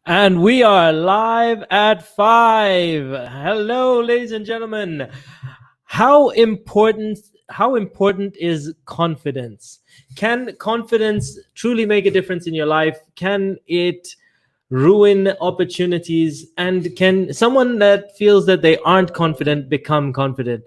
And we are live at 5. Hello, ladies and gentlemen. How important is confidence? Can confidence truly make a difference in your life? Can it ruin opportunities? And can someone that feels that they aren't confident become confident?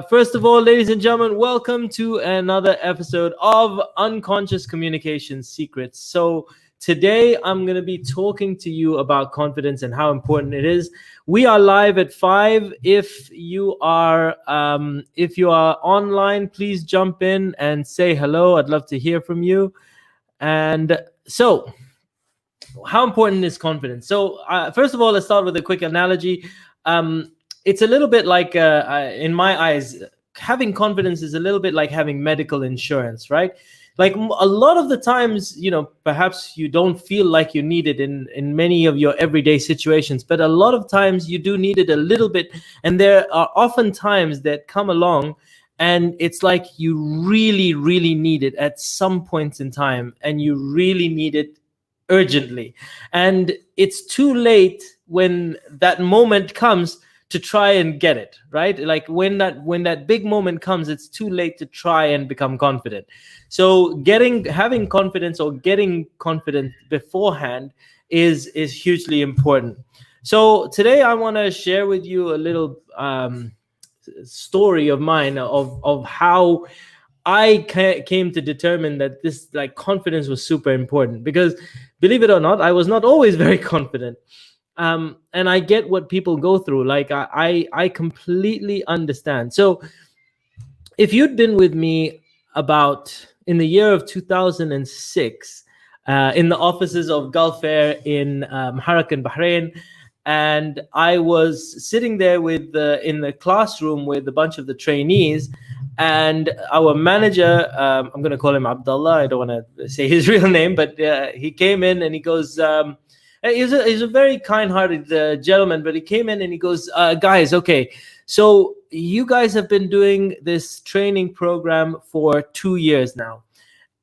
First of all, ladies and gentlemen, welcome to another episode of Unconscious Communication Secrets. So today I'm going to be talking to you about confidence and how important it is. We are live at 5. If you are online, please jump in and say hello. I'd love to hear from you. And so, how important is confidence? So first of all, let's start with a quick analogy. It's a little bit like, in my eyes, having confidence is a little bit like having medical insurance, right? Like a lot of the times, perhaps you don't feel like you need it in many of your everyday situations, but a lot of times you do need it a little bit. And there are often times that come along and it's like you really, really need it at some points in time, and you really need it urgently. And it's too late when that moment comes to try and get it, right? Like when that big moment comes, it's too late to try and become confident. So having confidence or getting confident beforehand is hugely important. So today I want to share with you a little story of mine of how I came to determine that this confidence was super important, because believe it or not, I was not always very confident. And I get what people go through. Like I completely understand. So if you'd been with me about in the year of 2006 in the offices of Gulf Air in Muneer, Bahrain, and I was sitting there in the classroom with a bunch of the trainees, and our manager, I'm going to call him Abdullah. I don't want to say his real name, but he came in and he goes, he's a very kind-hearted gentleman, but he came in and he goes, guys, okay, so you guys have been doing this training program for 2 years now,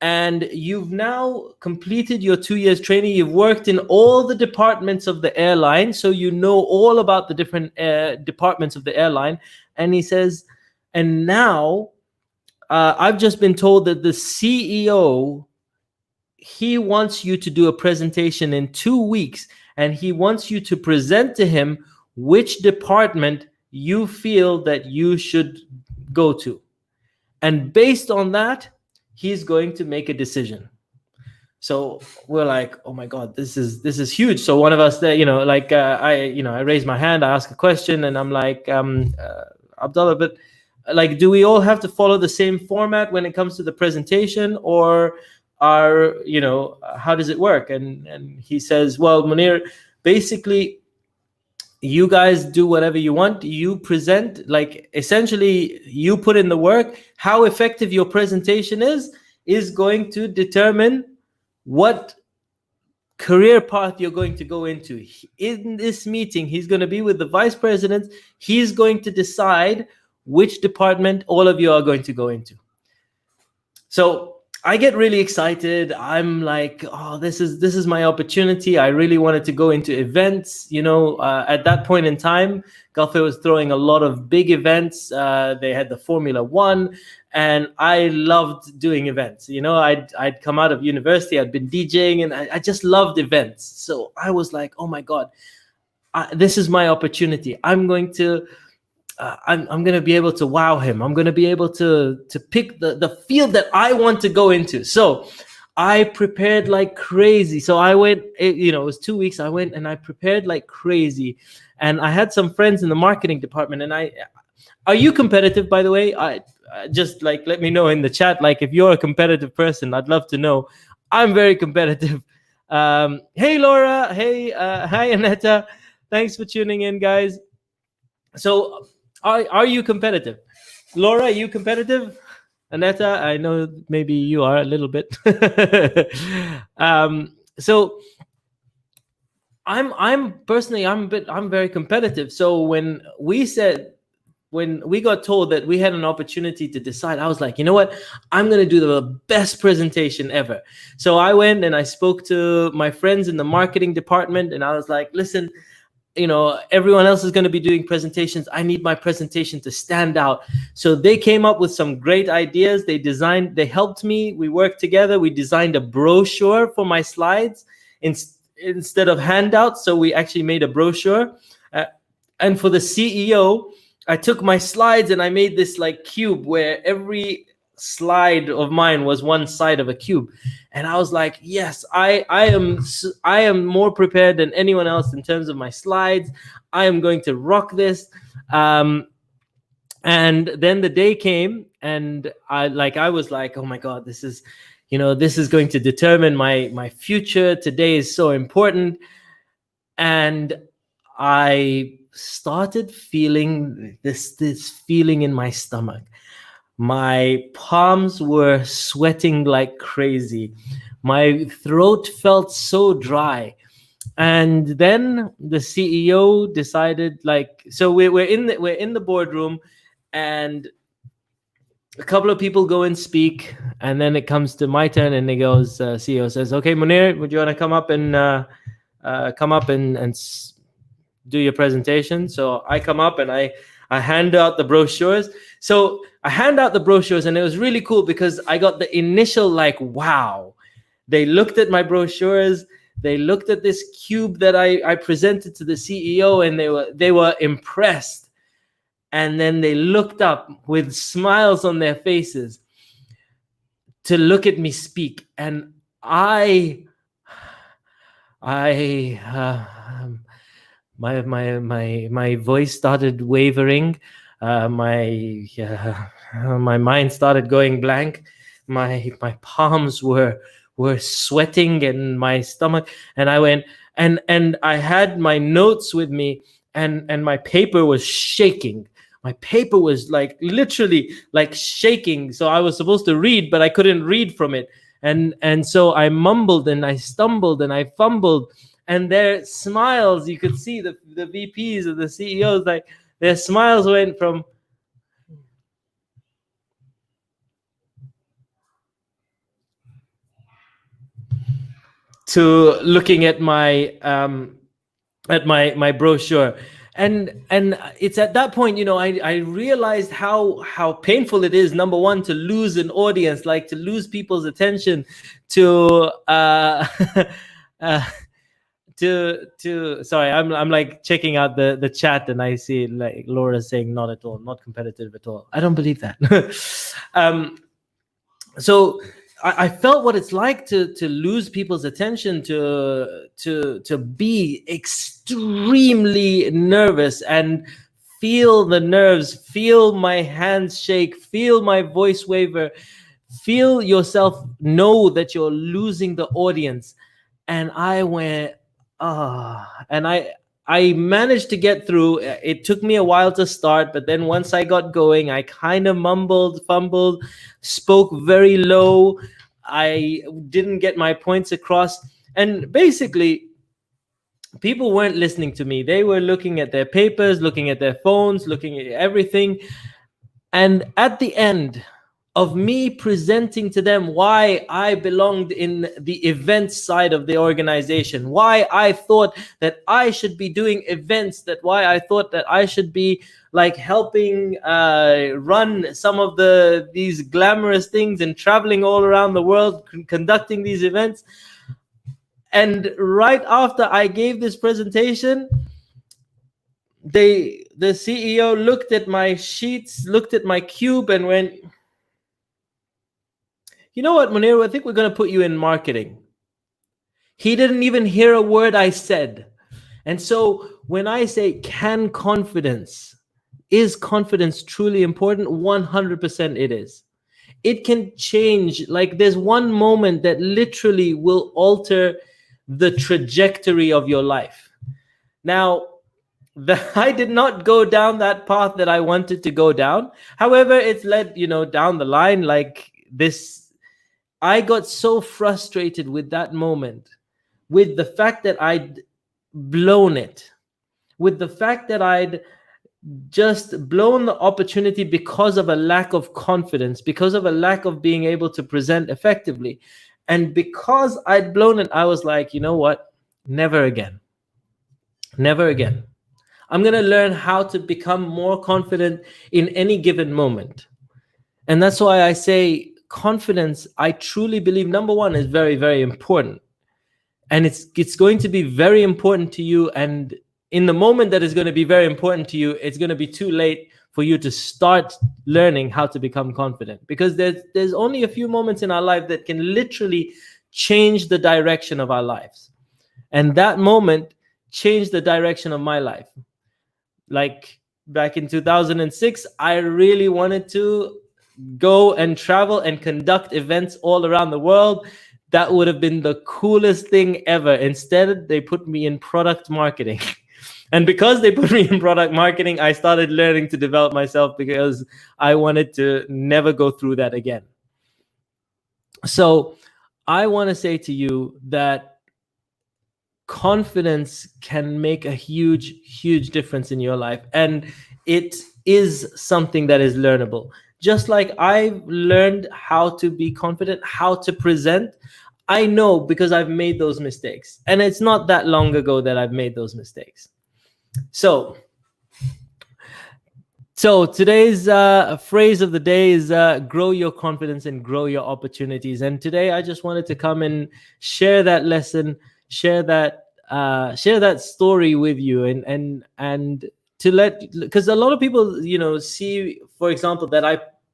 and you've now completed your 2 years training. You've worked in all the departments of the airline, so you know all about the different departments of the airline. And he says, and now I've just been told that the CEO, he wants you to do a presentation in 2 weeks, and he wants you to present to him which department you feel that you should go to. And based on that, he's going to make a decision. So we're like, oh my God, this is huge. So one of us there, I raise my hand, I ask a question, and I'm like, Abdullah, but like, do we all have to follow the same format when it comes to the presentation, or how does it work? And he says, well, Muneer, basically you guys do whatever you want. You present, like, essentially you put in the work. How effective your presentation is going to determine what career path you're going to go into. In this meeting, he's going to be with the vice president. He's going to decide which department all of you are going to go into. So I get really excited. I'm like, oh, this is my opportunity. I really wanted to go into events. At that point in time, Gulf Air was throwing a lot of big events. They had the Formula One, and I loved doing events. I'd come out of university, I'd been DJing, and I just loved events. So I was like, oh my God, this is my opportunity. I'm going to be able to wow him. I'm going to be able to pick the field that I want to go into. So I prepared like crazy. So I went, it was 2 weeks. I went and I prepared like crazy. And I had some friends in the marketing department. And are you competitive, by the way? I just let me know in the chat. Like, if you're a competitive person, I'd love to know. I'm very competitive. Hey, Laura. Hey, hi, Aneta. Thanks for tuning in, guys. So are you competitive? Laura, are you competitive? Aneta, I know maybe you are a little bit. So I'm personally, I'm very competitive. So when we got told that we had an opportunity to decide, I was like, you know what? I'm going to do the best presentation ever. So I went and I spoke to my friends in the marketing department, and I was like, listen, everyone else is going to be doing presentations. I need my presentation to stand out. So they came up with some great ideas. They helped me. We worked together. We designed a brochure for my slides instead of handouts. So we actually made a brochure. And for the CEO, I took my slides and I made this like cube where every slide of mine was one side of a cube. And I was like, yes, I am more prepared than anyone else in terms of my slides. I am going to rock this. And then the day came, and I was like, oh my God, this is going to determine my future. Today is so important. And I started feeling this feeling in my stomach. My palms were sweating like crazy. My throat felt so dry. And then the CEO decided, so we're in the boardroom, and a couple of people go and speak, and then it comes to my turn, and CEO says, okay, Muneer, would you want to come up and do your presentation? So I come up and I hand out the brochures. So I hand out the brochures, and it was really cool because I got the initial wow. They looked at my brochures. They looked at this cube that I presented to the CEO, and they were impressed. And then they looked up with smiles on their faces to look at me speak. And my voice started wavering. My mind started going blank. My palms were sweating, and my stomach. And I went and I had my notes with me, and my paper was shaking. My paper was literally shaking. So I was supposed to read, but I couldn't read from it. And so I mumbled and I stumbled and I fumbled. And their smiles, you could see the VPs or the CEOs, their smiles went from to looking at my brochure. And it's at that point, I realized how painful it is, number one, to lose an audience, to lose people's attention, to sorry, I'm checking out the chat, and I see Laura saying not at all, not competitive at all. I don't believe that. So I felt what it's like to lose people's attention, to be extremely nervous and feel the nerves, feel my hands shake, feel my voice waver, feel yourself know that you're losing the audience. And I went, and I managed to get through. It took me a while to start, but then once I got going, I kind of mumbled, fumbled, spoke very low. I didn't get my points across. And basically, people weren't listening to me. They were looking at their papers, looking at their phones, looking at everything. And at the end of me presenting to them why I belonged in the event side of the organization, why I thought that I should be doing events, why I thought that I should be helping run some of these glamorous things and traveling all around the world, conducting these events. And right after I gave this presentation, the CEO looked at my sheets, looked at my cube, and went, you know what, Muneer, I think we're going to put you in marketing. He didn't even hear a word I said. And so when I say, is confidence truly important? 100% it is. It can change. There's one moment that literally will alter the trajectory of your life. Now, I did not go down that path that I wanted to go down. However, it's led, down the line this. I got so frustrated with that moment, with the fact that I blown it, with the fact that I'd just blown the opportunity because of a lack of confidence, because of a lack of being able to present effectively. And because I'd blown it, I was like, you know what? Never again. Never again. I'm going to learn how to become more confident in any given moment. And that's why I say confidence, I truly believe, number one, is very, very important. And it's going to be very important to you. And in the moment that is going to be very important to you, it's going to be too late for you to start learning how to become confident, because there's only a few moments in our life that can literally change the direction of our lives. And that moment changed the direction of my life. Like back in 2006, I really wanted to go and travel and conduct events all around the world. That would have been the coolest thing ever. Instead, they put me in product marketing. And because they put me in product marketing, I started learning to develop myself, because I wanted to never go through that again. So I want to say to you that confidence can make a huge, huge difference in your life. And it is something that is learnable. Just like I've learned how to be confident, how to present, I know because I've made those mistakes. And it's not that long ago that I've made those mistakes. So today's phrase of the day is grow your confidence and grow your opportunities. And today I just wanted to come and share that lesson, share that story with you, and to let, because a lot of people, see, for example, that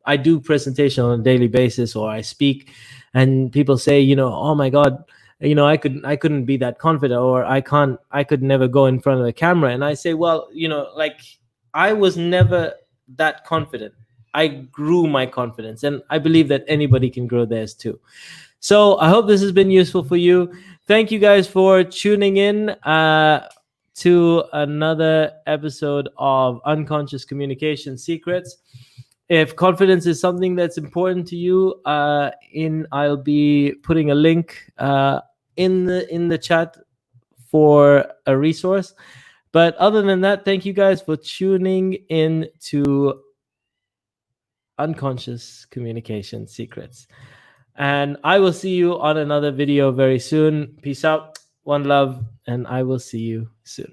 I do presentation on a daily basis, or I speak, and people say, oh my God, I couldn't be that confident, or I could never go in front of the camera. And I say, well, like, I was never that confident. I grew my confidence, and I believe that anybody can grow theirs too. So I hope this has been useful for you. Thank you guys for tuning in to another episode of Unconscious Communication Secrets. If confidence is something that's important to you, I'll be putting a link in the chat for a resource. But other than that, thank you guys for tuning in to Unconscious Communication Secrets. And I will see you on another video very soon. Peace out, one love, and I will see you soon.